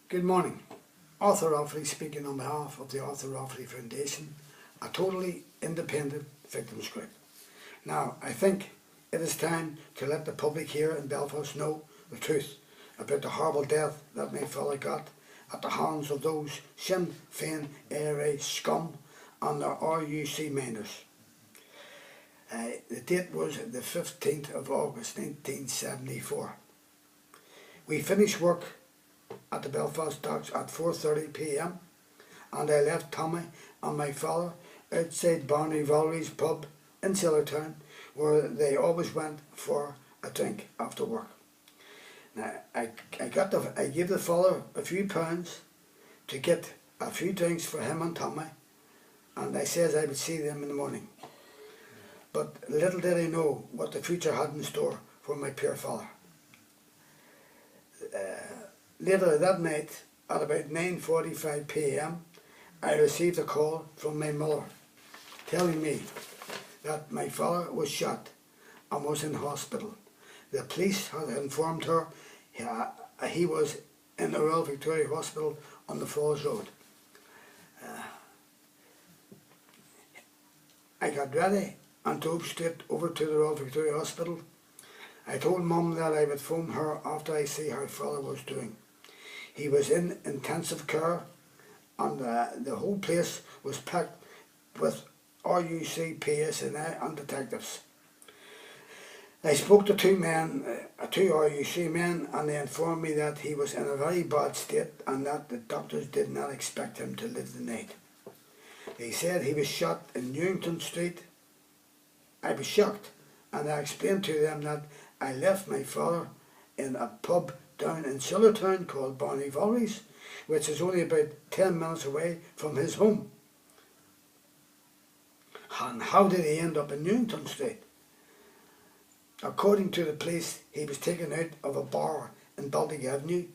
Good morning. Arthur Rafferty speaking on behalf of the Arthur Rafferty Foundation, a totally independent victims group. Now, I think it is time to let the public here in Belfast know the truth about the horrible death that my fella got at the hands of those Sinn Féin ARA scum and their RUC miners. The date was the 15th of August 1974. We finished work at the Belfast docks at 4:30 p.m. and I left Tommy and my father outside Barney Valery's pub in Sillertown, where they always went for a drink after work. Now I gave the father a few pounds to get a few drinks for him and Tommy, and I says I would see them in the morning. But little did I know what the future had in store for my poor father. Later that night, at about 9:45 p.m, I received a call from my mother telling me that my father was shot and was in hospital. The police had informed her he was in the Royal Victoria Hospital on the Falls Road. I got ready and drove straight over to the Royal Victoria Hospital. I told Mum that I would phone her after I see how father was doing. He was in intensive care, and the whole place was packed with RUC, PSNI and detectives. I spoke to two RUC men, and they informed me that he was in a very bad state and that the doctors did not expect him to live the night. They said he was shot in Newington Street. I was shocked, and I explained to them that I left my father in a pub down in Sillertown called Barney Valery's, which is only about 10 minutes away from his home. And how did he end up in Newington Street? According to the police, he was taken out of a bar in Baltic Avenue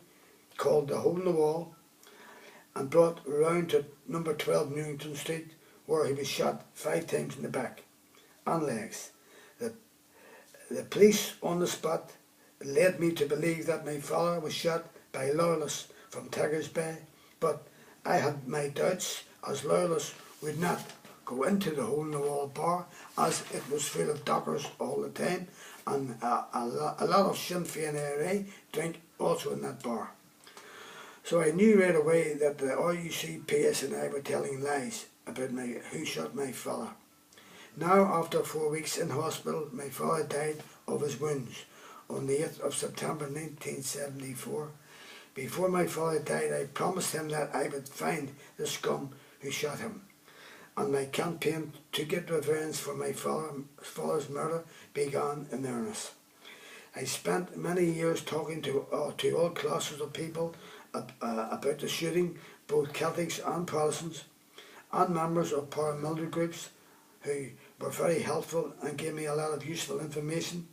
called the Hole in the Wall and brought round to number 12 Newington Street, where he was shot 5 times in the back and legs. The police on the spot led me to believe that my father was shot by loyalists from Taggers Bay, but I had my doubts, as loyalists would not go into the Hole in the Wall bar, as it was full of dockers all the time, and a lot of Sinn Féin ARA drink also in that bar. So I knew right away that the RUC, PS and I were telling lies about who shot my father. Now, after 4 weeks in hospital, my father died of his wounds on the 8th of September 1974. Before my father died, I promised him that I would find the scum who shot him, and my campaign to get revenge for my father's murder began in earnest. I spent many years talking to all classes of people about the shooting, both Catholics and Protestants, and members of paramilitary groups who were very helpful and gave me a lot of useful information.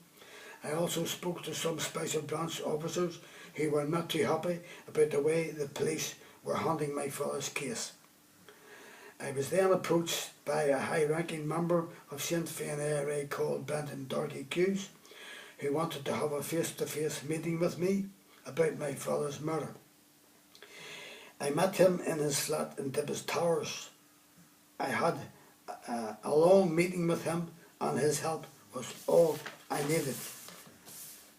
I also spoke to some special branch officers who were not too happy about the way the police were handling my father's case. I was then approached by a high-ranking member of Sinn Féin ARA called Brendan Doherty Hughes, who wanted to have a face-to-face meeting with me about my father's murder. I met him in his flat in Dibbs Towers. I had a long meeting with him, and his help was all I needed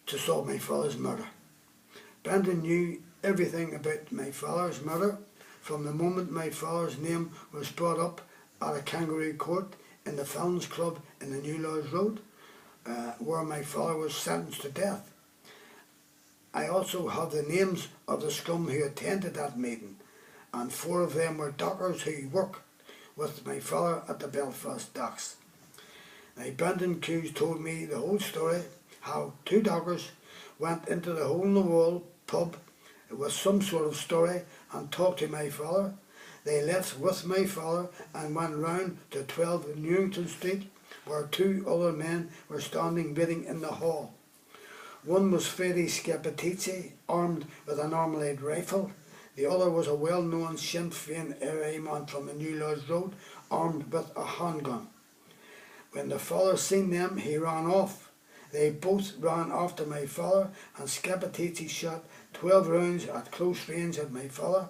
to solve my father's murder. Brendan knew everything about my father's murder from the moment my father's name was brought up at a kangaroo court in the Felons Club in the New Lodge Road, where my father was sentenced to death. I also have the names of the scum who attended that meeting, and 4 of them were dockers who worked with my father at the Belfast docks. Now, Brendan Hughes told me the whole story, how 2 dockers went into the Hole in the Wall pub with some sort of story and talked to my father. They left with my father and went round to 12 Newington Street, where 2 other men were standing waiting in the hall. One was Freddy Scappaticci, armed with an Armalite rifle. The other was a well-known Sinn Féin ARA man from the New Lodge Road, armed with a handgun. When the father seen them, he ran off. They both ran after my father, and Scappaticci shot 12 rounds at close range at my father.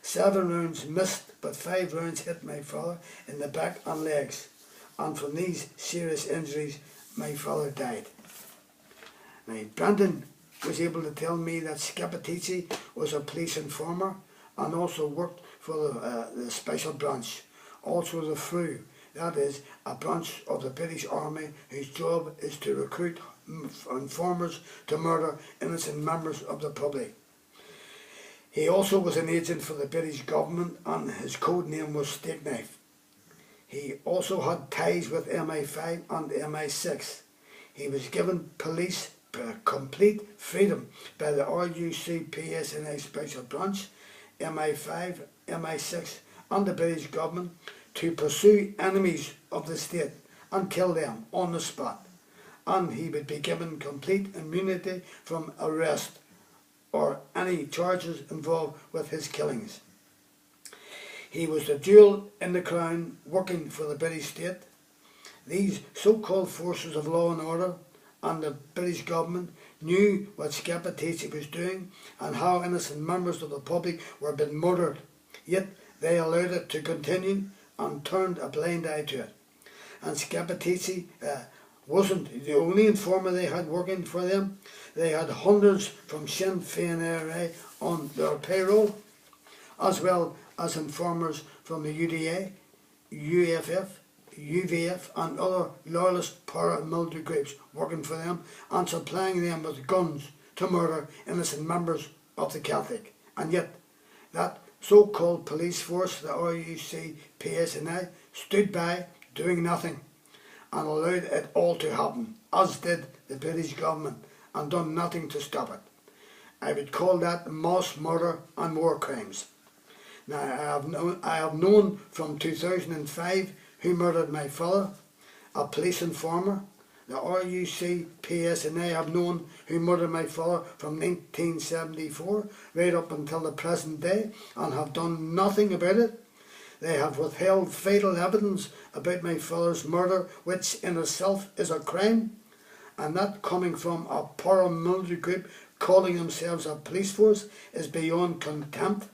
7 rounds missed, but 5 rounds hit my father in the back and legs. And from these serious injuries, my father died. Now, Brandon was able to tell me that Scappaticci was a police informer and also worked for the Special Branch, also the FRU, that is, a branch of the British Army whose job is to recruit informers to murder innocent members of the public. He also was an agent for the British government and his code name was Steak Knife. He also had ties with MI5 and MI6. He was given police complete freedom by the RUC PSNI Special Branch, MI5, MI6 and the British government to pursue enemies of the state and kill them on the spot. And he would be given complete immunity from arrest or any charges involved with his killings. He was the jewel in the crown working for the British state. These so-called forces of law and order and the British government knew what Scappaticci was doing and how innocent members of the public were being murdered, yet they allowed it to continue and turned a blind eye to it. And Scappaticci wasn't the only informer they had working for them. They had hundreds from Sinn Féin IRA on their payroll, as well as informers from the UDA, UFF, UVF and other loyalist paramilitary groups working for them and supplying them with guns to murder innocent members of the Celtic. And yet that so-called police force, the RUC PSNI, stood by doing nothing and allowed it all to happen, as did the British government, and done nothing to stop it. I would call that mass murder and war crimes. Now I have known from 2005 who murdered my father, a police informer. The RUC PSNI have known who murdered my father from 1974 right up until the present day and have done nothing about it. They have withheld vital evidence about my father's murder, which in itself is a crime, and that coming from a paramilitary group calling themselves a police force is beyond contempt.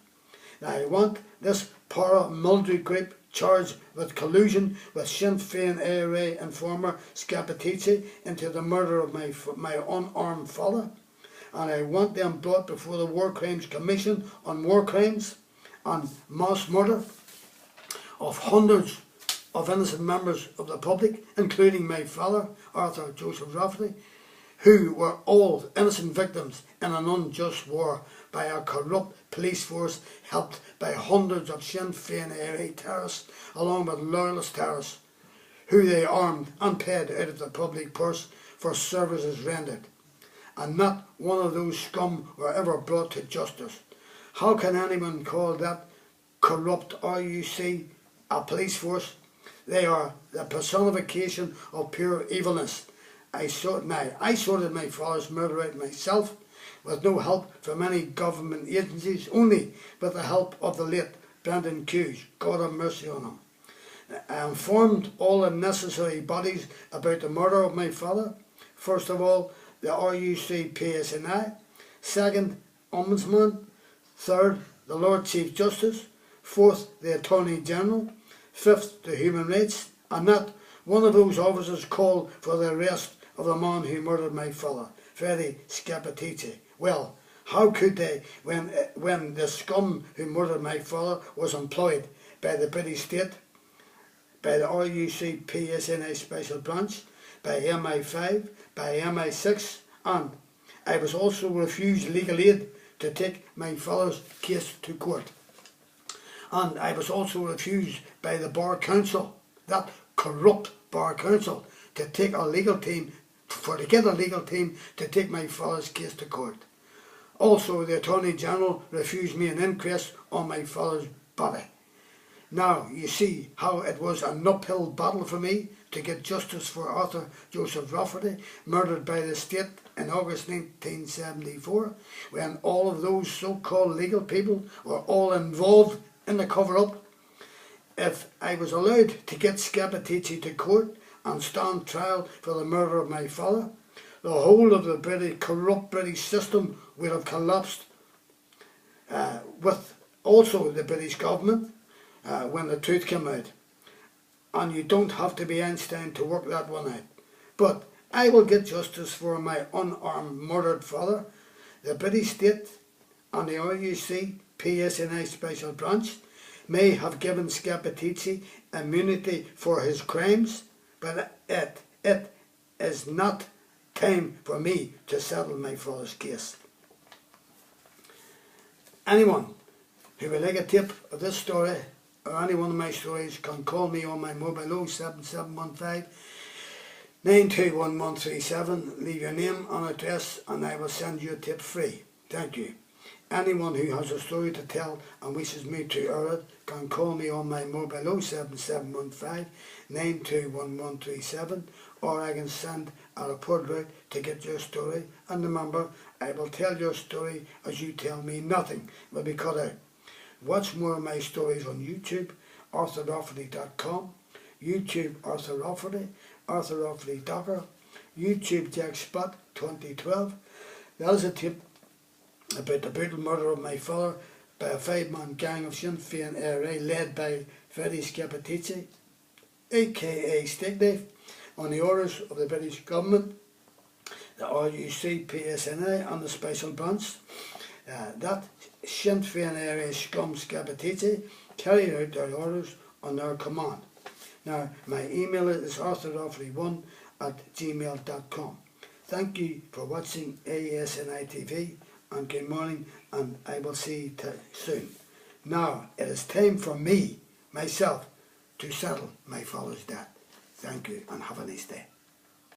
Now I want this paramilitary group charged with collusion with Sinn Féin IRA informer Scappaticci into the murder of my unarmed father, and I want them brought before the War Crimes Commission on war crimes and mass murder of hundreds of innocent members of the public, including my father, Arthur Joseph Rafferty, who were all innocent victims in an unjust war by a corrupt police force helped by hundreds of Sinn Féin IRA terrorists along with loyalist terrorists who they armed and paid out of the public purse for services rendered. And not one of those scum were ever brought to justice. How can anyone call that corrupt RUC a police force? They are the personification of pure evilness. I sorted my father's murder out myself with no help from any government agencies, only with the help of the late Brendan Hughes, God have mercy on him. I informed all the necessary bodies about the murder of my father. First of all, the RUC PSNI, second, Ombudsman, third, the Lord Chief Justice, fourth, the Attorney General, fifth, the Human Rights, and not one of those officers called for the arrest of the man who murdered my father, Freddie Scappaticci. Well, how could they when the scum who murdered my father was employed by the British state, by the RUC PSNI Special Branch, by MI5, by MI6, and I was also refused legal aid to take my father's case to court. And I was also refused by the Bar Council, that corrupt Bar Council, to take a legal team, to get a legal team to take my father's case to court. Also, the Attorney General refused me an inquest on my father's body. Now, you see how it was an uphill battle for me to get justice for Arthur Joseph Rafferty, murdered by the state in August 1974, when all of those so-called legal people were all involved in the cover-up. If I was allowed to get Scappaticci to court and stand trial for the murder of my father, the whole of the corrupt British system will have collapsed with also the British government when the truth came out. And you don't have to be Einstein to work that one out. But I will get justice for my unarmed murdered father. The British state and the RUC PSNI Special Branch may have given Scappaticci immunity for his crimes, but it is not time for me to settle my father's case. Anyone who would like a tip of this story or any one of my stories can call me on my mobile 07715 921 Leave your name and address and I will send you a tip free. Thank you. Anyone who has a story to tell and wishes me to air it can call me on my mobile 07715 921 or I can send a report out to get your story. And remember, I will tell your story as you tell me. Nothing will be cut out. Watch more of my stories on YouTube, arthurrafferty.com, YouTube Arthur Rafferty, Arthur Rafferty Docker, YouTube Jack Spot 2012. That is a tip about the brutal murder of my father by a 5-man gang of Sinn Féin IRA led by Freddie Scappaticci, aka Stickknife, on the orders of the British government, the RUC PSNI and the Special Branch. That Sinn Féin IRA scum Scappaticci carried out their orders on their command. Now, my email is arthurrafferty1@gmail.com. Thank you for watching ASNI TV and good morning, and I will see you soon. Now, it is time for me, myself, to settle my father's debt. Thank you and have a nice day.